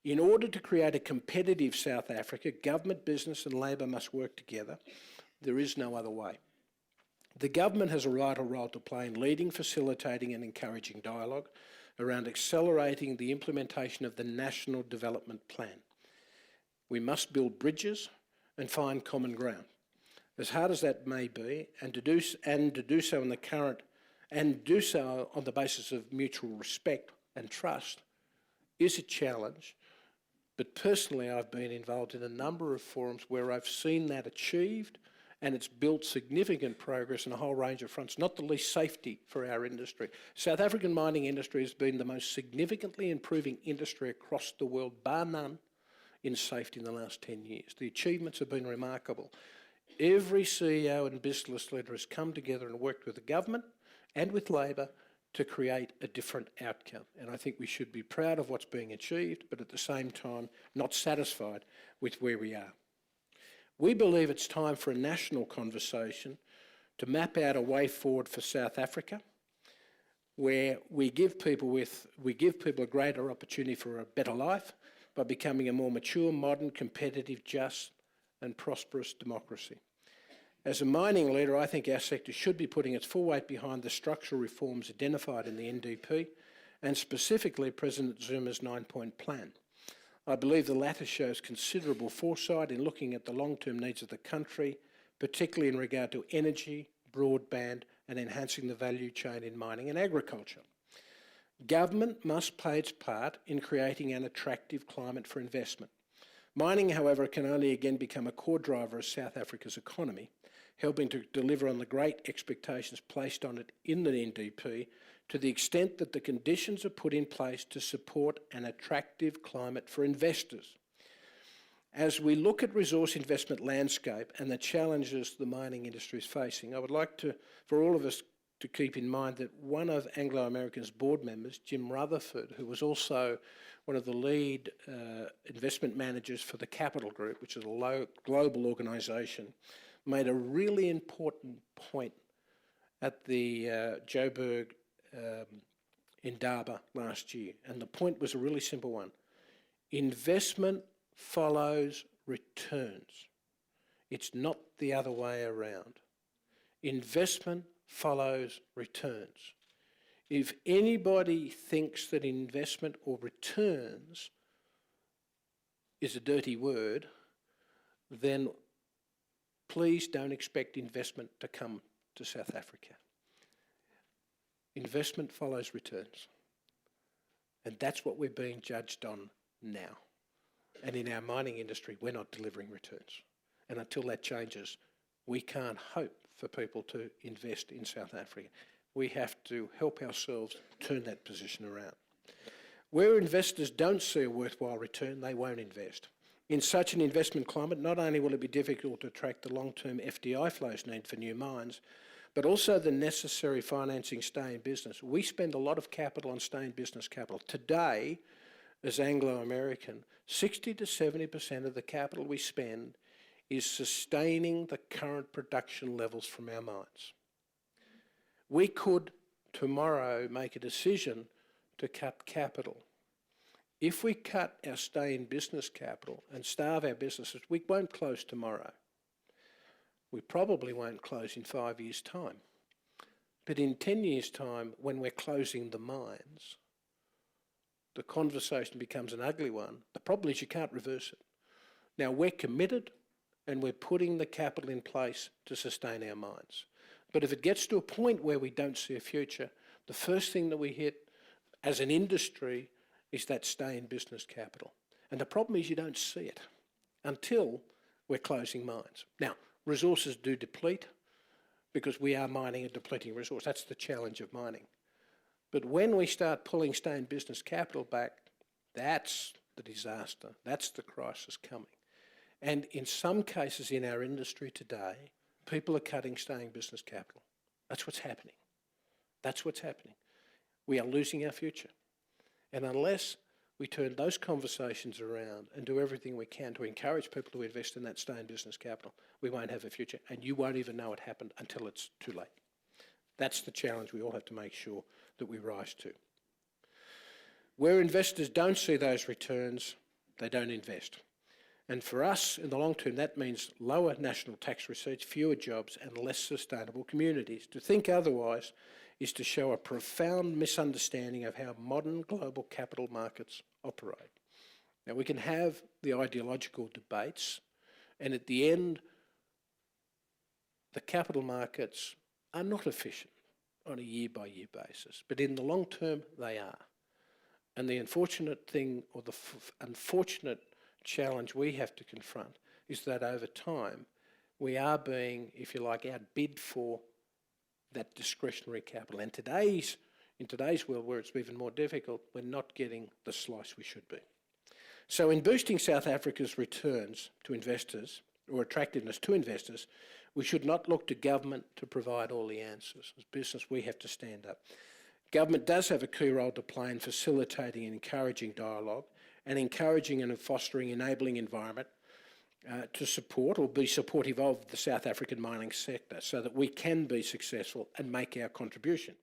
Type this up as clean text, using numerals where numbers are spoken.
In order to create a competitive South Africa, government, business and Labor must work together. There is no other way. The government has a vital role to play in leading, facilitating and encouraging dialogue around accelerating the implementation of the National Development Plan. We must build bridges and find common ground. As hard as that may be, and to do so on the basis of mutual respect and trust is a challenge. But personally, I've been involved in a number of forums where I've seen that achieved, and it's built significant progress on a whole range of fronts, not the least safety for our industry. South African mining industry has been the most significantly improving industry across the world, bar none, in safety in the last 10 years. The achievements have been remarkable. Every CEO and business leader has come together and worked with the government and with Labor to create a different outcome. And I think we should be proud of what's being achieved, but at the same time, not satisfied with where we are. We believe it's time for a national conversation to map out a way forward for South Africa, where we give people a greater opportunity for a better life by becoming a more mature, modern, competitive, just and prosperous democracy. As a mining leader, I think our sector should be putting its full weight behind the structural reforms identified in the NDP and specifically President Zuma's 9-point plan. I believe the latter shows considerable foresight in looking at the long-term needs of the country, particularly in regard to energy, broadband and enhancing the value chain in mining and agriculture. Government must play its part in creating an attractive climate for investment. Mining, however, can only again become a core driver of South Africa's economy, helping to deliver on the great expectations placed on it in the NDP to the extent that the conditions are put in place to support an attractive climate for investors. As we look at resource investment landscape and the challenges the mining industry is facing, I would like for all of us to keep in mind that one of Anglo American's board members, Jim Rutherford, who was also one of the lead investment managers for the Capital Group, which is a global organisation, made a really important point at the Joburg Indaba last year. And the point was a really simple one. Investment follows returns. It's not the other way around. Investment follows returns. If anybody thinks that investment or returns is a dirty word, then please don't expect investment to come to South Africa. Investment follows returns. And that's what we're being judged on now. And in our mining industry, we're not delivering returns. And until that changes, we can't hope for people to invest in South Africa. We have to help ourselves turn that position around. Where investors don't see a worthwhile return, they won't invest. In such an investment climate, not only will it be difficult to attract the long-term FDI flows needed for new mines, but also the necessary financing stay in business. We spend a lot of capital on stay in business capital. Today, as Anglo American, 60 to 70% of the capital we spend is sustaining the current production levels from our mines. We could tomorrow make a decision to cut capital. If we cut our stay in business capital and starve our businesses, we won't close tomorrow. We probably won't close in 5 years' time. But in 10 years' time, when we're closing the mines, the conversation becomes an ugly one. The problem is you can't reverse it. Now, we're committed and we're putting the capital in place to sustain our mines. But if it gets to a point where we don't see a future, the first thing that we hit as an industry is that stay in business capital. And the problem is you don't see it until we're closing mines. Now, resources do deplete because we are mining a depleting resource. That's the challenge of mining. But when we start pulling stay in business capital back, that's the disaster. That's the crisis coming. And in some cases in our industry today, people are cutting stay in business capital. That's what's happening. That's what's happening. We are losing our future. And unless we turn those conversations around and do everything we can to encourage people to invest in that stay in business capital, we won't have a future. And you won't even know it happened until it's too late. That's the challenge we all have to make sure that we rise to. Where investors don't see those returns, they don't invest. And for us, in the long term, that means lower national tax receipts, fewer jobs, and less sustainable communities. To think otherwise is to show a profound misunderstanding of how modern global capital markets operate. Now, we can have the ideological debates, and at the end, the capital markets are not efficient on a year-by-year basis, but in the long term, they are. And the unfortunate thing, or the unfortunate challenge we have to confront, is that over time, we are being, if you like, outbid for that discretionary capital. And in today's world, where it's even more difficult, we're not getting the slice we should be. So in boosting South Africa's returns to investors, or attractiveness to investors, we should not look to government to provide all the answers. As business, we have to stand up. Government does have a key role to play in facilitating and encouraging dialogue and encouraging and fostering enabling environment to support or be supportive of the South African mining sector so that we can be successful and make our contribution.